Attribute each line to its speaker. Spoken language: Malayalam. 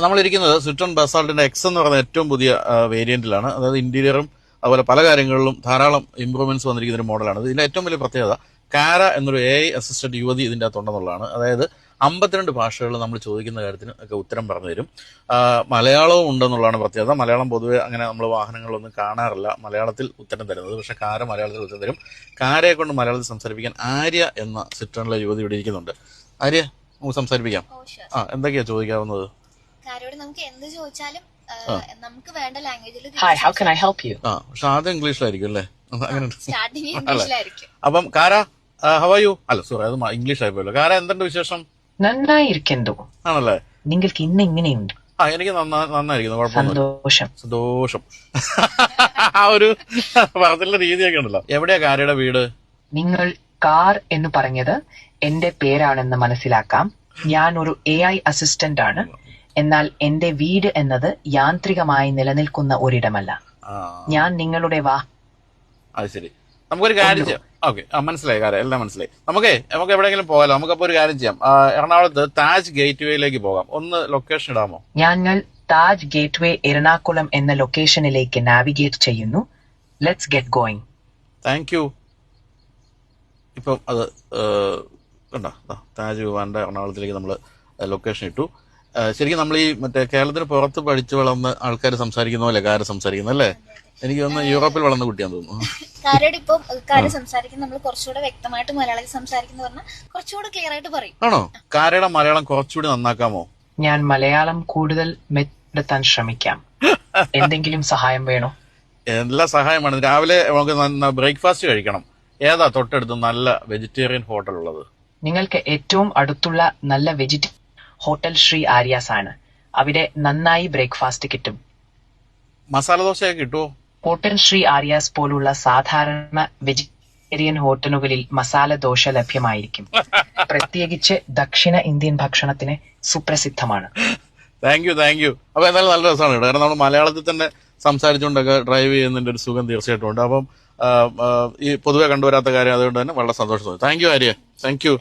Speaker 1: നമ്മളിരിക്കുന്നത് സിട്രോൺ ബസാൾട്ടിന്റെ എക്സ് എന്ന് പറയുന്ന ഏറ്റവും പുതിയ വേരിയന്റിലാണ്. അതായത് ഇന്റീരിയറും അതുപോലെ പല കാര്യങ്ങളിലും ധാരാളം ഇംപ്രൂവ്മെന്റ്സ് വന്നിരിക്കുന്ന ഒരു മോഡലാണ്. ഇതിന്റെ ഏറ്റവും വലിയ പ്രത്യേകത കാര എന്നൊരു AI അസിസ്റ്റന്റ് യുവതി ഇതിന്റെ അകത്തുണ്ടെന്നുള്ളതാണ്. അതായത് 52 ഭാഷകളിൽ നമ്മൾ ചോദിക്കുന്ന കാര്യത്തിന് ഒക്കെ ഉത്തരം പറഞ്ഞു തരും. മലയാളവും ഉണ്ടെന്നുള്ളതാണ് പ്രത്യേകത. മലയാളം പൊതുവെ അങ്ങനെ നമ്മൾ വാഹനങ്ങളിലൊന്നും കാണാറില്ല മലയാളത്തിൽ ഉത്തരം തരുന്നത്. പക്ഷെ കാര മലയാളത്തിൽ ഉത്തരം തരും. കാരയെ കൊണ്ട് മലയാളത്തിൽ സംസാരിപ്പിക്കാൻ ആര്യ എന്ന സിട്രോണിലെ യുവതി ഇവിടെ ഇരിക്കുന്നുണ്ട്. ആര്യ, നമുക്ക് സംസാരിപ്പിക്കാം. എന്തൊക്കെയാ ചോദിക്കാവുന്നത്?
Speaker 2: നമുക്ക് എന്ത് ചോദിച്ചാലും നമുക്ക് വേണ്ട ലാംഗ്വേജിൽ.
Speaker 3: Hi, how can I help you?
Speaker 1: പക്ഷെ ആദ്യം ഇംഗ്ലീഷിലായിരിക്കും അല്ലേ?
Speaker 2: സ്റ്റാർട്ടിങ് ഇംഗ്ലീഷിലായിരിക്കും.
Speaker 1: അപ്പം കാര, ഹൗ ആർ യു? അല്ല സോറി, അത് ഇംഗ്ലീഷ് ആയിപ്പോയല്ലോ. കാര, എന്തുണ്ട് വിശേഷം?
Speaker 3: നന്നായിരിക്കുന്നു.
Speaker 1: ആണല്ലേ?
Speaker 3: നിങ്ങൾക്ക് ഇന്ന് എങ്ങനെയുണ്ട്?
Speaker 1: എനിക്ക് നന്നായിരിക്കുന്നു, കുഴപ്പമൊന്നുമില്ല.
Speaker 3: സന്തോഷം.
Speaker 1: സന്തോഷം. ആ ഒരു പറഞ്ഞിട്ടുള്ള രീതിയൊക്കെ ഉണ്ടല്ലോ. എവിടെയാ കാരയുടെ വീട്?
Speaker 3: നിങ്ങൾ കാർ എന്ന് പറഞ്ഞത് എന്റെ പേരാണെന്ന് മനസ്സിലാക്കാം. ഞാൻ ഒരു AI അസിസ്റ്റന്റ് ആണ്. എന്നാൽ എന്റെ വീട് എന്നത് യാന്ത്രികമായി നിലനിൽക്കുന്ന ഒരിടമല്ല. ഞാൻ നിങ്ങളുടെ
Speaker 1: അത് ശരി, നമുക്കൊരു കാര്യം ചെയ്യാം. ഓക്കെ, മനസ്സിലായി കാര്യം, എല്ലാം മനസ്സിലായി. നമുക്ക് എവിടെയെങ്കിലും പോകാലോ. നമുക്കപ്പോ ഒരു കാര്യം ചെയ്യാം. എറണാകുളത്ത് താജ് ഗേറ്റ് വേയിലേക്ക് പോകാം. ഒന്ന് ലൊക്കേഷൻ ഇടാമോ?
Speaker 3: ഞങ്ങൾ താജ് ഗേറ്റ് വേ എറണാകുളം എന്ന ലൊക്കേഷനിലേക്ക് നാവിഗേറ്റ് ചെയ്യുന്നു. Let's get going.
Speaker 1: Thank you. ഇപ്പം അത് കണ്ടോ, താജ് വിമാന്റെ എറണാകുളത്തിലേക്ക് നമ്മൾ ലൊക്കേഷൻ ഇട്ടു. ശരിക്കും നമ്മൾ ഈ മറ്റേ കേരളത്തിന് പുറത്ത് പഠിച്ചു വളർന്ന ആൾക്കാർ സംസാരിക്കുന്ന പോലെ കാര്യം സംസാരിക്കുന്നു അല്ലേ? എനിക്ക് തോന്നുന്നു യൂറോപ്പിൽ വളർന്ന കുട്ടിയാന്ന് തോന്നുന്നു.
Speaker 2: കാര്യം ഇപ്പം കാര്യം സംസാരിക്കുന്ന നമ്മൾ കുറച്ചുകൂടെ വ്യക്തമായിട്ട് മലയാളത്തിൽ സംസാരിക്കുന്ന പറഞ്ഞാൽ കുറച്ചുകൂടെ ക്ലിയർ ആയിട്ട് പറയും.
Speaker 1: ആണോ? കാരയുടെ മലയാളം കുറച്ചുകൂടി നന്നാക്കാമോ?
Speaker 3: ഞാൻ മലയാളം കൂടുതൽ മെച്ചപ്പെടുത്താൻ ശ്രമിക്കാം. എന്തെങ്കിലും സഹായം വേണോ?
Speaker 1: എല്ലാ സഹായമാണ്. രാവിലെ നമുക്ക് ബ്രേക്ക്ഫാസ്റ്റ് കഴിക്കണം. ഏതാ തൊട്ടടുത്ത് നല്ല വെജിറ്റേറിയൻ ഹോട്ടൽ ഉള്ളത്?
Speaker 3: നിങ്ങൾക്ക് ഏറ്റവും അടുത്തുള്ള നല്ല വെജിറ്റേറിയൻ ഹോട്ടൽ ശ്രീ ആര്യാസ് ആണ്. അവിടെ നന്നായി ബ്രേക്ക്ഫാസ്റ്റ് കിട്ടും.
Speaker 1: മസാല ദോശയൊക്കെ കിട്ടുമോ?
Speaker 3: ഹോട്ടൽ ശ്രീ ആര്യാസ് പോലുള്ള സാധാരണ വെജിറ്റേറിയൻ ഹോട്ടലുകളിൽ മസാല ദോശ ലഭ്യമായിരിക്കും. പ്രത്യേകിച്ച് ദക്ഷിണ ഇന്ത്യൻ ഭക്ഷണത്തിന് സുപ്രസിദ്ധമാണ്.
Speaker 1: Thank you. അപ്പൊ എന്തായാലും നല്ല രസമാണ് കേട്ടോ. കാരണം നമ്മൾ മലയാളത്തിൽ തന്നെ സംസാരിച്ചുകൊണ്ടൊക്കെ ഡ്രൈവ് ചെയ്യുന്നതിന്റെ ഒരു സുഖം തീർച്ചയായിട്ടും ഉണ്ട്. അപ്പം ഈ പൊതുവെ കണ്ടുവരാത്ത കാര്യം അതുകൊണ്ട് തന്നെ വളരെ സന്തോഷം തോന്നി. Thank you Arya. Thank you.